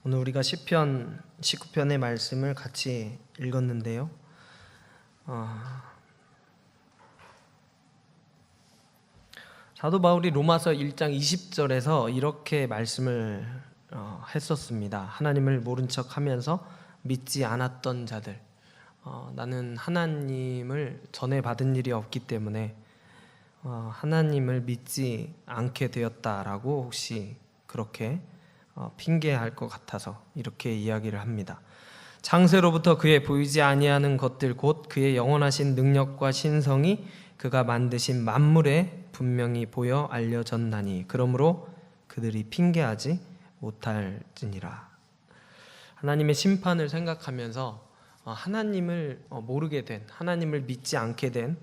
오늘 우리가 시편 19편의 말씀을 같이 읽었는데요. 사도 바울이 로마서 1장 20절에서 이렇게 말씀을 했었습니다. 하나님을 모른 척하면서 믿지 않았던 자들, 나는 하나님을 전에 받은 일이 없기 때문에 하나님을 믿지 않게 되었다라고 혹시 그렇게 핑계할 것 같아서 이렇게 이야기를 합니다. 창세로부터 그의 보이지 아니하는 것들 곧 그의 영원하신 능력과 신성이 그가 만드신 만물에 분명히 보여 알려졌나니 그러므로 그들이 핑계하지 못할지니라. 하나님의 심판을 생각하면서 하나님을 모르게 된, 하나님을 믿지 않게 된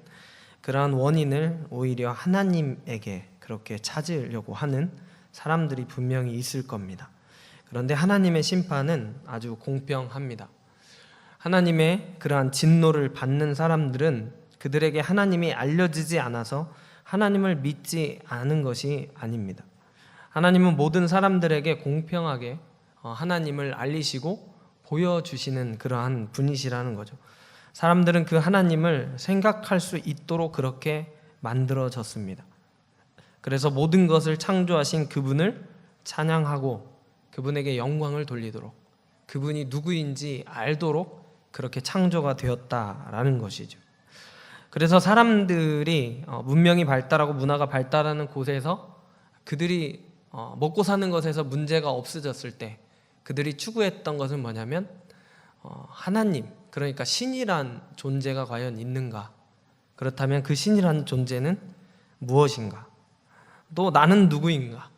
그러한 원인을 오히려 하나님에게 그렇게 찾으려고 하는 사람들이 분명히 있을 겁니다. 그런데 하나님의 심판은 아주 공평합니다. 하나님의 그러한 진노를 받는 사람들은 그들에게 하나님이 알려지지 않아서 하나님을 믿지 않은 것이 아닙니다. 하나님은 모든 사람들에게 공평하게 하나님을 알리시고 보여주시는 그러한 분이시라는 거죠. 사람들은 그 하나님을 생각할 수 있도록 그렇게 만들어졌습니다. 그래서 모든 것을 창조하신 그분을 찬양하고 그분에게 영광을 돌리도록, 그분이 누구인지 알도록 그렇게 창조가 되었다라는 것이죠. 그래서 사람들이 문명이 발달하고 문화가 발달하는 곳에서 그들이 먹고 사는 것에서 문제가 없어졌을 때 그들이 추구했던 것은 뭐냐면 하나님, 그러니까 신이란 존재가 과연 있는가? 그렇다면 그 신이란 존재는 무엇인가? 또 나는 누구인가?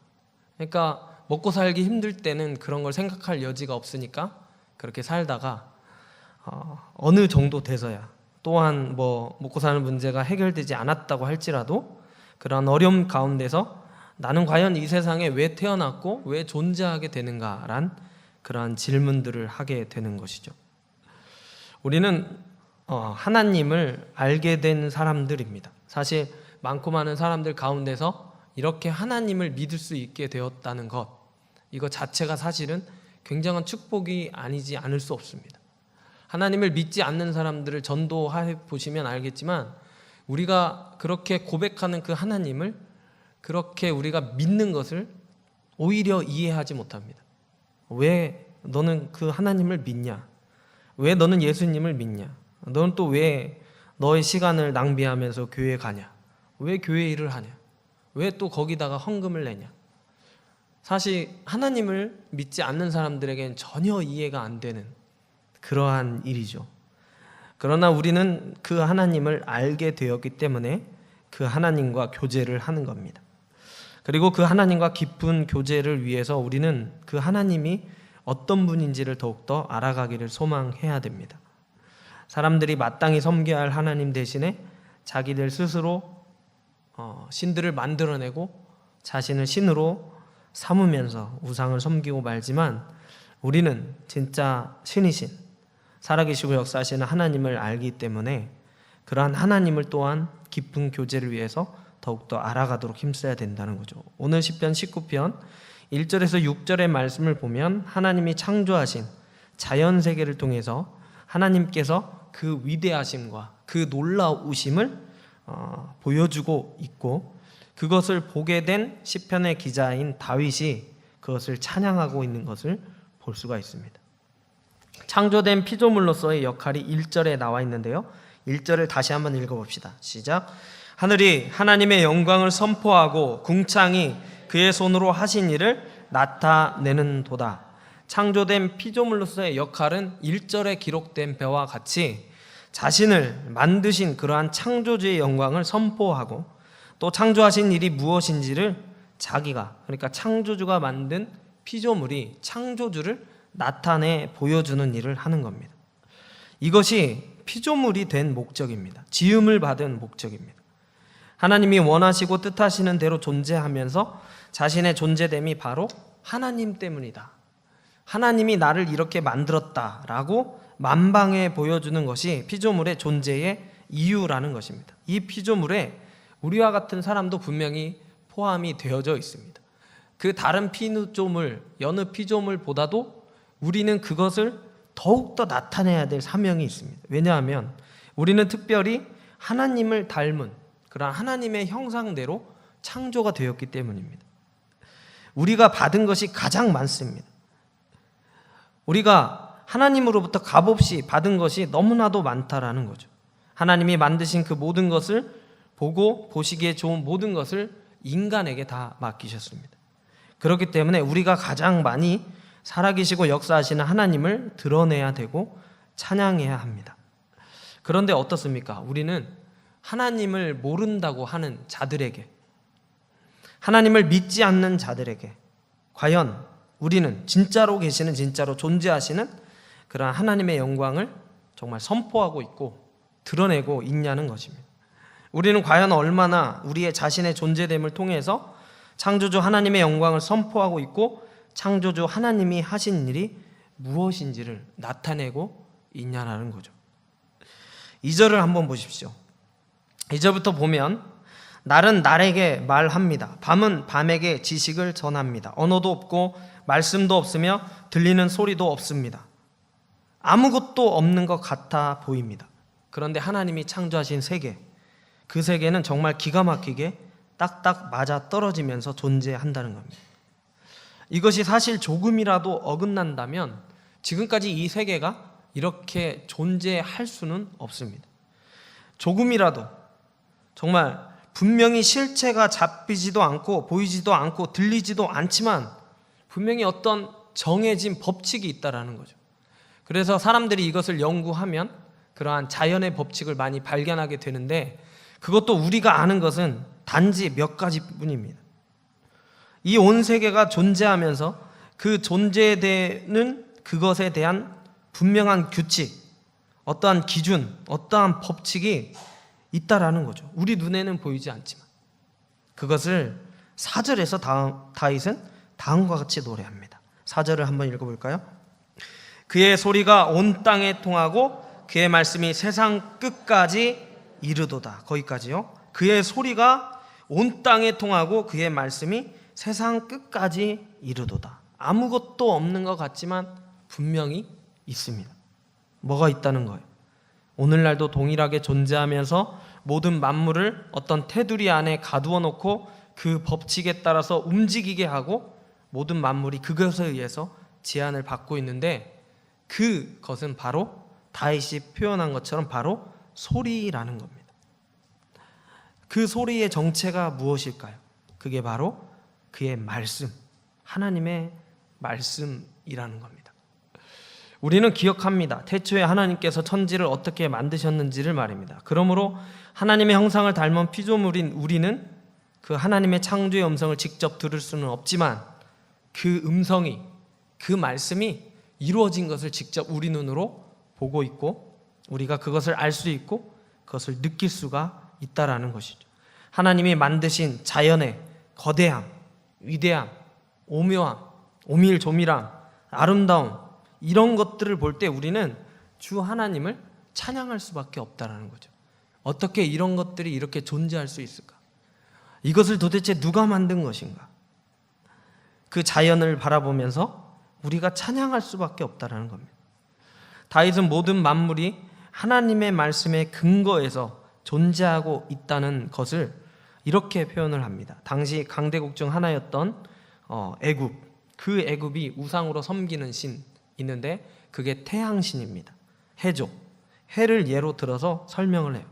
그러니까 먹고 살기 힘들 때는 그런 걸 생각할 여지가 없으니까 그렇게 살다가 어느 정도 돼서야, 또한 먹고 사는 문제가 해결되지 않았다고 할지라도 그런 어려움 가운데서 나는 과연 이 세상에 왜 태어났고 왜 존재하게 되는가란 그러한 질문들을 하게 되는 것이죠. 우리는 하나님을 알게 된 사람들입니다. 사실 많고 많은 사람들 가운데서 이렇게 하나님을 믿을 수 있게 되었다는 것, 이거 자체가 사실은 굉장한 축복이 아니지 않을 수 없습니다. 하나님을 믿지 않는 사람들을 전도해 보시면 알겠지만 우리가 그렇게 고백하는 그 하나님을 그렇게 우리가 믿는 것을 오히려 이해하지 못합니다. 왜 너는 그 하나님을 믿냐? 왜 너는 예수님을 믿냐? 너는 또 왜 너의 시간을 낭비하면서 교회에 가냐? 왜 교회 일을 하냐? 왜 또 거기다가 헌금을 내냐? 사실 하나님을 믿지 않는 사람들에겐 전혀 이해가 안 되는 그러한 일이죠. 그러나 우리는 그 하나님을 알게 되었기 때문에 그 하나님과 교제를 하는 겁니다. 그리고 그 하나님과 깊은 교제를 위해서 우리는 그 하나님이 어떤 분인지를 더욱더 알아가기를 소망해야 됩니다. 사람들이 마땅히 섬겨야 할 하나님 대신에 자기들 스스로 신들을 만들어내고 자신을 신으로 삼으면서 우상을 섬기고 말지만 우리는 진짜 신이신 살아계시고 역사하시는 하나님을 알기 때문에 그러한 하나님을 또한 깊은 교제를 위해서 더욱더 알아가도록 힘써야 된다는 거죠. 오늘 시편 19편 1절에서 6절의 말씀을 보면 하나님이 창조하신 자연세계를 통해서 하나님께서 그 위대하심과 그 놀라우심을 보여주고 있고 그것을 보게 된 시편의 기자인 다윗이 그것을 찬양하고 있는 것을 볼 수가 있습니다. 창조된 피조물로서의 역할이 1절에 나와 있는데요. 1절을 다시 한번 읽어봅시다. 시작. 하늘이 하나님의 영광을 선포하고 궁창이 그의 손으로 하신 일을 나타내는 도다. 창조된 피조물로서의 역할은 1절에 기록된 바와 같이 자신을 만드신 그러한 창조주의 영광을 선포하고 또 창조하신 일이 무엇인지를 자기가, 그러니까 창조주가 만든 피조물이 창조주를 나타내 보여주는 일을 하는 겁니다. 이것이 피조물이 된 목적입니다. 지음을 받은 목적입니다. 하나님이 원하시고 뜻하시는 대로 존재하면서 자신의 존재됨이 바로 하나님 때문이다. 하나님이 나를 이렇게 만들었다라고 만방에 보여주는 것이 피조물의 존재의 이유라는 것입니다. 이 피조물에 우리와 같은 사람도 분명히 포함이 되어져 있습니다. 그 다른 피조물, 여느 피조물보다도 우리는 그것을 더욱더 나타내야 될 사명이 있습니다. 왜냐하면 우리는 특별히 하나님을 닮은 그런 하나님의 형상대로 창조가 되었기 때문입니다. 우리가 받은 것이 가장 많습니다. 우리가 하나님으로부터 값없이 받은 것이 너무나도 많다라는 거죠. 하나님이 만드신 그 모든 것을 보고 보시기에 좋은 모든 것을 인간에게 다 맡기셨습니다. 그렇기 때문에 우리가 가장 많이 살아계시고 역사하시는 하나님을 드러내야 되고 찬양해야 합니다. 그런데 어떻습니까? 우리는 하나님을 모른다고 하는 자들에게, 하나님을 믿지 않는 자들에게 과연 우리는 진짜로 계시는, 진짜로 존재하시는 그러한 하나님의 영광을 정말 선포하고 있고 드러내고 있냐는 것입니다. 우리는 과연 얼마나 우리의 자신의 존재됨을 통해서 창조주 하나님의 영광을 선포하고 있고 창조주 하나님이 하신 일이 무엇인지를 나타내고 있냐는 거죠. 2절을 한번 보십시오. 2절부터 보면 날은 날에게 말합니다. 밤은 밤에게 지식을 전합니다. 언어도 없고 말씀도 없으며 들리는 소리도 없습니다. 아무것도 없는 것 같아 보입니다. 그런데 하나님이 창조하신 세계, 그 세계는 정말 기가 막히게 딱딱 맞아 떨어지면서 존재한다는 겁니다. 이것이 사실 조금이라도 어긋난다면 지금까지 이 세계가 이렇게 존재할 수는 없습니다. 조금이라도 정말 분명히 실체가 잡히지도 않고 보이지도 않고 들리지도 않지만 분명히 어떤 정해진 법칙이 있다라는 거죠. 그래서 사람들이 이것을 연구하면 그러한 자연의 법칙을 많이 발견하게 되는데 그것도 우리가 아는 것은 단지 몇 가지뿐입니다. 이 온 세계가 존재하면서 그 존재되는 그것에 대한 분명한 규칙, 어떠한 기준, 어떠한 법칙이 있다라는 거죠. 우리 눈에는 보이지 않지만 그것을 4절에서 다윗은 다음과 같이 노래합니다. 4절을 한번 읽어볼까요? 그의 소리가 온 땅에 통하고 그의 말씀이 세상 끝까지 이르도다. 거기까지요. 그의 소리가 온 땅에 통하고 그의 말씀이 세상 끝까지 이르도다. 아무것도 없는 것 같지만 분명히 있습니다. 뭐가 있다는 거예요? 오늘날도 동일하게 존재하면서 모든 만물을 어떤 테두리 안에 가두어 놓고 그 법칙에 따라서 움직이게 하고 모든 만물이 그것에 의해서 제한을 받고 있는데 그것은 바로 다윗이 표현한 것처럼 바로 소리라는 겁니다. 그 소리의 정체가 무엇일까요? 그게 바로 그의 말씀, 하나님의 말씀이라는 겁니다. 우리는 기억합니다. 태초에 하나님께서 천지를 어떻게 만드셨는지를 말입니다. 그러므로 하나님의 형상을 닮은 피조물인 우리는 그 하나님의 창조의 음성을 직접 들을 수는 없지만 그 음성이, 그 말씀이 이루어진 것을 직접 우리 눈으로 보고 있고 우리가 그것을 알 수 있고 그것을 느낄 수가 있다라는 것이죠. 하나님이 만드신 자연의 거대함, 위대함, 오묘함, 오밀조밀함, 아름다움 이런 것들을 볼 때 우리는 주 하나님을 찬양할 수밖에 없다라는 거죠. 어떻게 이런 것들이 이렇게 존재할 수 있을까? 이것을 도대체 누가 만든 것인가? 그 자연을 바라보면서 우리가 찬양할 수밖에 없다라는 겁니다. 다윗은 모든 만물이 하나님의 말씀의 근거에서 존재하고 있다는 것을 이렇게 표현을 합니다. 당시 강대국 중 하나였던 애굽, 그 애굽이 우상으로 섬기는 신 있는데 그게 태양신입니다. 해죠. 해를 예로 들어서 설명을 해요.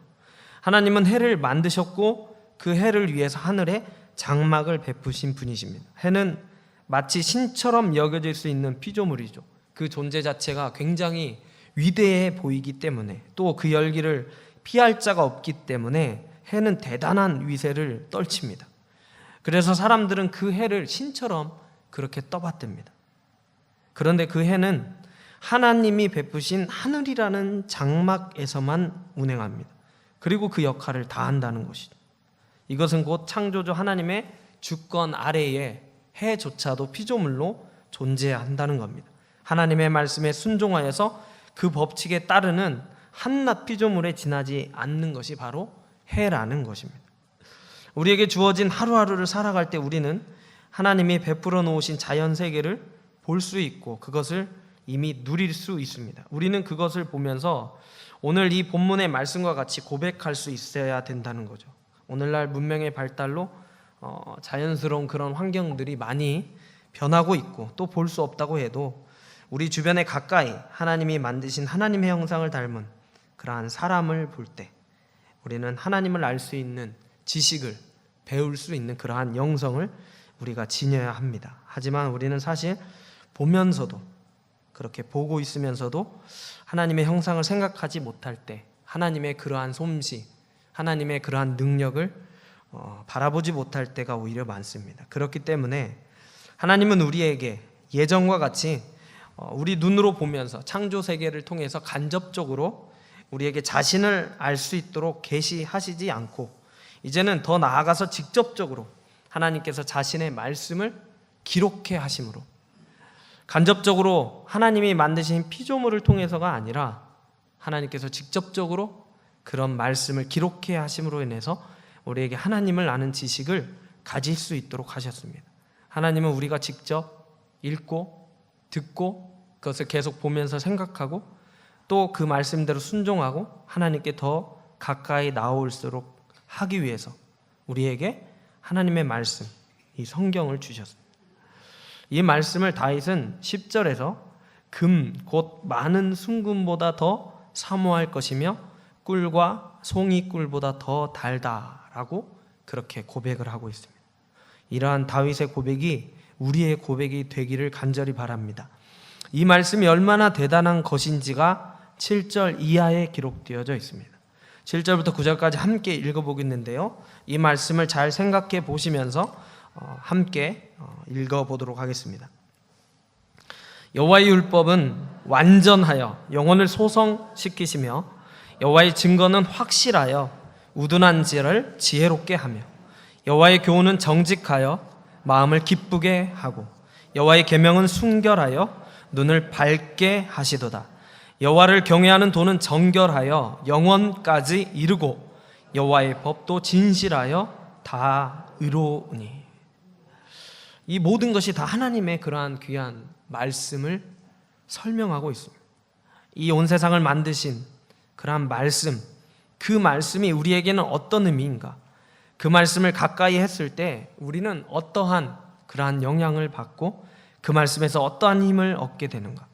하나님은 해를 만드셨고 그 해를 위해서 하늘에 장막을 베푸신 분이십니다. 해는 마치 신처럼 여겨질 수 있는 피조물이죠. 그 존재 자체가 굉장히 위대해 보이기 때문에 또 그 열기를 피할 자가 없기 때문에 해는 대단한 위세를 떨칩니다. 그래서 사람들은 그 해를 신처럼 그렇게 떠받듭니다. 그런데 그 해는 하나님이 베푸신 하늘이라는 장막에서만 운행합니다. 그리고 그 역할을 다한다는 것이죠. 이것은 곧 창조주 하나님의 주권 아래에 해조차도 피조물로 존재한다는 겁니다. 하나님의 말씀에 순종하여서 그 법칙에 따르는 한낱 피조물에 지나지 않는 것이 바로 해라는 것입니다. 우리에게 주어진 하루하루를 살아갈 때 우리는 하나님이 베풀어 놓으신 자연 세계를 볼 수 있고 그것을 이미 누릴 수 있습니다. 우리는 그것을 보면서 오늘 이 본문의 말씀과 같이 고백할 수 있어야 된다는 거죠. 오늘날 문명의 발달로 자연스러운 그런 환경들이 많이 변하고 있고 또 볼 수 없다고 해도 우리 주변에 가까이 하나님이 만드신 하나님의 형상을 닮은 그러한 사람을 볼 때 우리는 하나님을 알 수 있는 지식을 배울 수 있는 그러한 영성을 우리가 지녀야 합니다. 하지만 우리는 사실 보면서도 그렇게 보고 있으면서도 하나님의 형상을 생각하지 못할 때 하나님의 그러한 솜씨, 하나님의 그러한 능력을 바라보지 못할 때가 오히려 많습니다. 그렇기 때문에 하나님은 우리에게 예전과 같이 우리 눈으로 보면서 창조 세계를 통해서 간접적으로 우리에게 자신을 알 수 있도록 계시하시지 않고 이제는 더 나아가서 직접적으로 하나님께서 자신의 말씀을 기록해 하심으로 간접적으로 하나님이 만드신 피조물을 통해서가 아니라 하나님께서 직접적으로 그런 말씀을 기록해 하심으로 인해서 우리에게 하나님을 아는 지식을 가질 수 있도록 하셨습니다. 하나님은 우리가 직접 읽고 듣고 그것을 계속 보면서 생각하고 또 그 말씀대로 순종하고 하나님께 더 가까이 나올수록 하기 위해서 우리에게 하나님의 말씀, 이 성경을 주셨습니다. 이 말씀을 다윗은 10절에서 금 곧 많은 순금보다 더 사모할 것이며 꿀과 송이 꿀보다 더 달다라고 그렇게 고백을 하고 있습니다. 이러한 다윗의 고백이 우리의 고백이 되기를 간절히 바랍니다. 이 말씀이 얼마나 대단한 것인지가 7절 이하에 기록되어져 있습니다. 7절부터 9절까지 함께 읽어보겠는데요. 이 말씀을 잘 생각해 보시면서 함께 읽어보도록 하겠습니다. 여호와의 율법은 완전하여 영혼을 소성시키시며 여호와의 증거는 확실하여 우둔한 자를 지혜롭게 하며 여호와의 교훈은 정직하여 마음을 기쁘게 하고 여호와의 계명은 순결하여 눈을 밝게 하시도다. 여호와를 경외하는 도는 정결하여 영원까지 이르고 여호와의 법도 진실하여 다 의로우니. 이 모든 것이 다 하나님의 그러한 귀한 말씀을 설명하고 있습니다. 이 온 세상을 만드신 그러한 말씀, 그 말씀이 우리에게는 어떤 의미인가? 그 말씀을 가까이 했을 때 우리는 어떠한 그러한 영향을 받고 그 말씀에서 어떠한 힘을 얻게 되는가?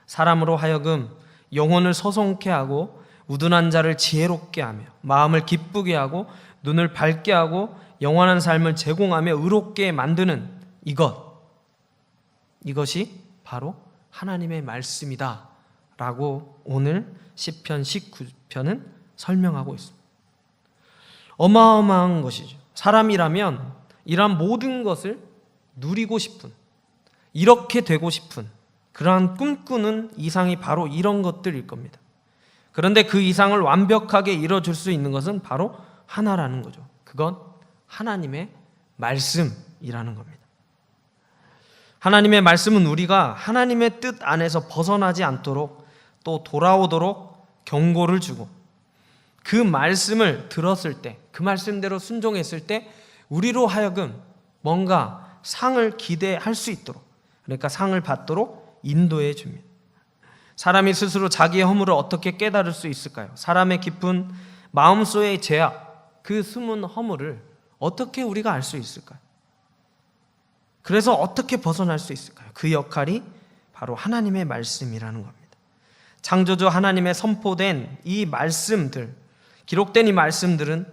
사람으로 하여금 영혼을 소송케 하고 우둔한 자를 지혜롭게 하며 마음을 기쁘게 하고 눈을 밝게 하고 영원한 삶을 제공하며 의롭게 만드는 이것이 바로 하나님의 말씀이다 라고 오늘 시편 19편은 설명하고 있습니다. 어마어마한 것이죠. 사람이라면 이러한 모든 것을 누리고 싶은, 이렇게 되고 싶은 그러한 꿈꾸는 이상이 바로 이런 것들일 겁니다. 그런데 그 이상을 완벽하게 이뤄줄 수 있는 것은 바로 하나라는 거죠. 그건 하나님의 말씀이라는 겁니다. 하나님의 말씀은 우리가 하나님의 뜻 안에서 벗어나지 않도록 또 돌아오도록 경고를 주고 그 말씀을 들었을 때, 그 말씀대로 순종했을 때 우리로 하여금 뭔가 상을 기대할 수 있도록, 그러니까 상을 받도록 인도해 줍니다. 사람이 스스로 자기의 허물을 어떻게 깨달을 수 있을까요? 사람의 깊은 마음속의 죄악, 그 숨은 허물을 어떻게 우리가 알 수 있을까요? 그래서 어떻게 벗어날 수 있을까요? 그 역할이 바로 하나님의 말씀이라는 겁니다. 창조주 하나님의 선포된 이 말씀들, 기록된 이 말씀들은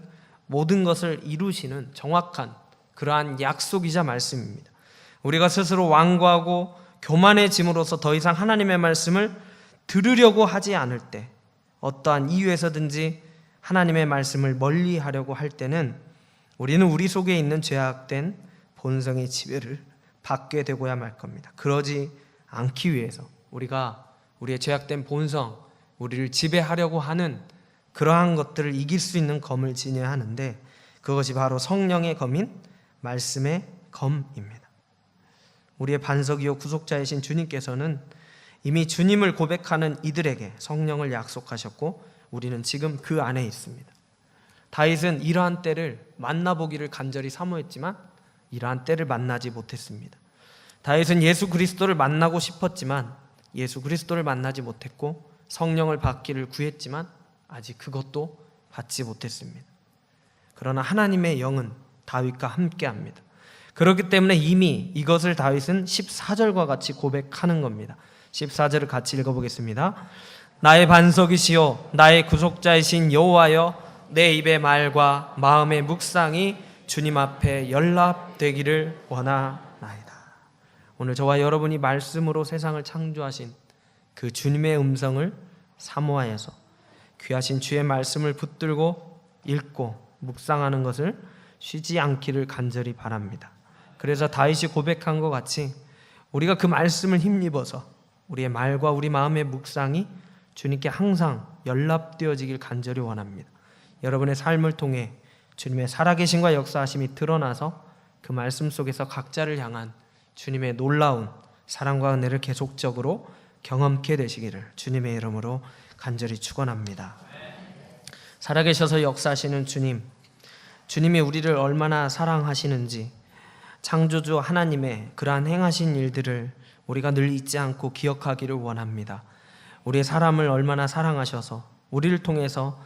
모든 것을 이루시는 정확한 그러한 약속이자 말씀입니다. 우리가 스스로 완고하고 교만해짐으로써 더 이상 하나님의 말씀을 들으려고 하지 않을 때, 어떠한 이유에서든지 하나님의 말씀을 멀리하려고 할 때는 우리는 우리 속에 있는 죄악된 본성의 지배를 받게 되고야 말 겁니다. 그러지 않기 위해서 우리가 우리의 죄악된 본성, 우리를 지배하려고 하는 그러한 것들을 이길 수 있는 검을 지녀야 하는데 그것이 바로 성령의 검인 말씀의 검입니다. 우리의 반석이요 구속자이신 주님께서는 이미 주님을 고백하는 이들에게 성령을 약속하셨고 우리는 지금 그 안에 있습니다. 다윗은 이러한 때를 만나보기를 간절히 사모했지만 이러한 때를 만나지 못했습니다. 다윗은 예수 그리스도를 만나고 싶었지만 예수 그리스도를 만나지 못했고 성령을 받기를 구했지만 아직 그것도 받지 못했습니다. 그러나 하나님의 영은 다윗과 함께합니다. 그렇기 때문에 이미 이것을 다윗은 14절과 같이 고백하는 겁니다. 14절을 같이 읽어보겠습니다. 나의 반석이시요 나의 구속자이신 여호와여, 내 입의 말과 마음의 묵상이 주님 앞에 연락되기를 원하나이다. 오늘 저와 여러분이 말씀으로 세상을 창조하신 그 주님의 음성을 사모하여서 귀하신 주의 말씀을 붙들고 읽고 묵상하는 것을 쉬지 않기를 간절히 바랍니다. 그래서 다윗이 고백한 것 같이 우리가 그 말씀을 힘입어서 우리의 말과 우리 마음의 묵상이 주님께 항상 연락되어지길 간절히 원합니다. 여러분의 삶을 통해 주님의 살아계심과 역사하심이 드러나서 그 말씀 속에서 각자를 향한 주님의 놀라운 사랑과 은혜를 계속적으로 경험케 되시기를 주님의 이름으로 간절히 축원합니다. 살아계셔서 역사하시는 주님, 주님이 우리를 얼마나 사랑하시는지 창조주 하나님의 그러한 행하신 일들을 우리가 늘 잊지 않고 기억하기를 원합니다. 우리의 사람을 얼마나 사랑하셔서 우리를 통해서